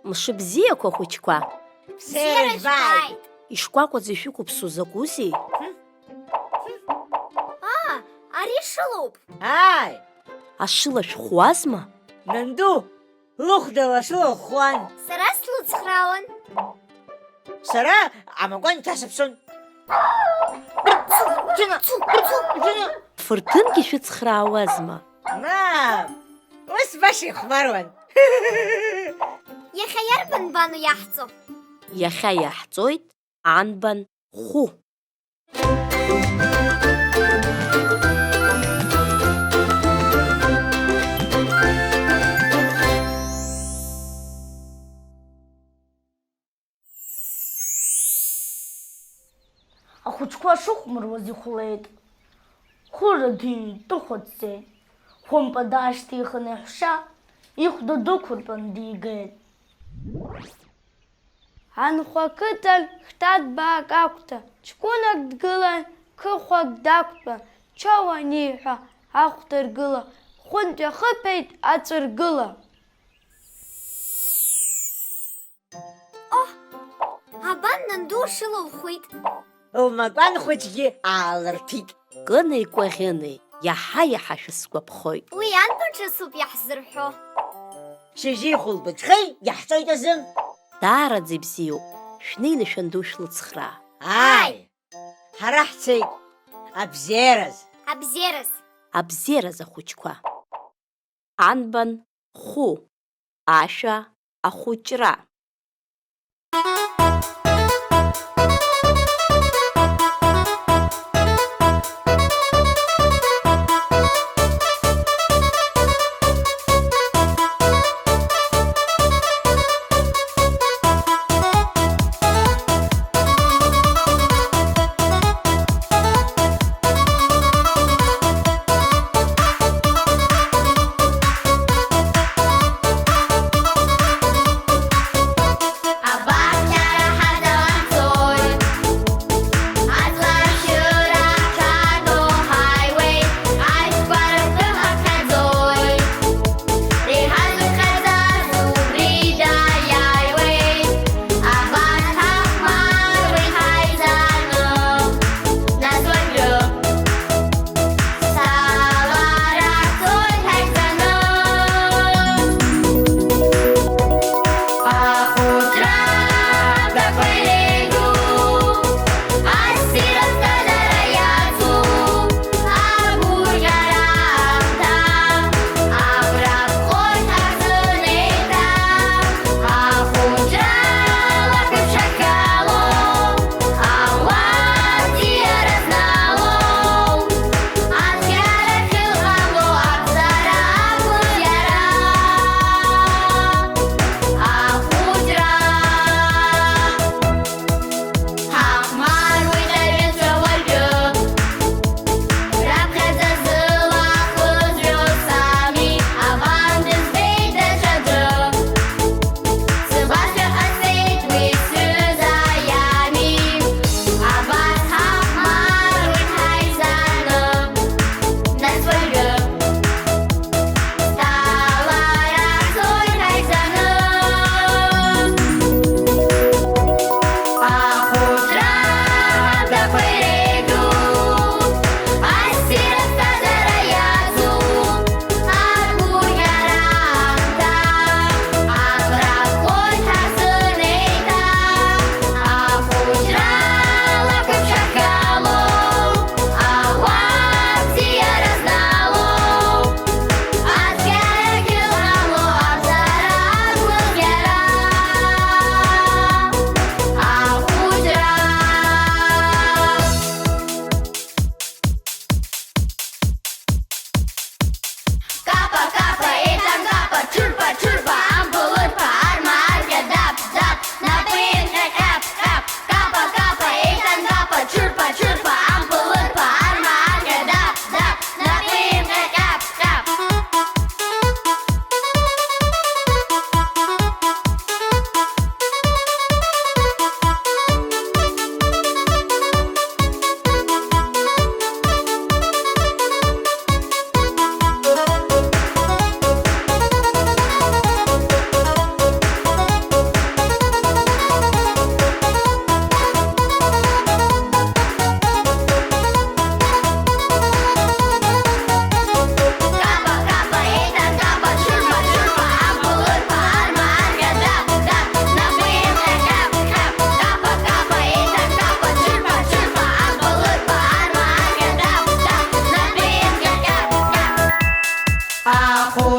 Мшыбзиақәа хәыҷқәа, Бзиара жәбааит! ишкәакәаӡа ишәықәыԥсоу закәызеи? Ари шылоуп! Ааи! Ашыла шәхуазма? Нанду, лыхәда ашыла ӷәӷәан. Сара слыцхраауан. Сара амакәан ҭасыԥсон. Фырҭынгьы шәыцхраауазма? Мап, ус баша ихәмаруан. Иахьа иарбан бану иаҳҵо? Иахьа иаҳҵоит анбан хәы. Ахәыҷқәа шыхәмаруаз ихәлеит. Хәыраҭ дыхәацеит. Хәымпа даашьҭихын иаҳәшьа, ихәда дықәыртәан дигеит. Анхәа ақыҭан хҭатбаак ақәҭа, ҷкәынак дгылан, қыхәак дақәтәан, чоу аниҳәа ахәда ргыла, хәынтә иахыԥеит аҵәыргыла. Абан нанду шыла лхәит. Лмакәан хәыҷгьы аалырҭит. Кынеи-кәаӷьынеи, иаҳа-иаҳа шәысгәаԥхоит. Уи анбан ҿыцуп иаҳзырҳәо? Шьыжьи хәылбыҽхеи иаҳҵоит азы. Даараӡа ибзиоуп, шәнеины шәанду шәлыцхраа. Ааи! Ҳара ҳцеит абзеираз. Абзераз. Абзераз ахәыҷқәа. Анбан хәы, ашәа ахәыҷра. ахәы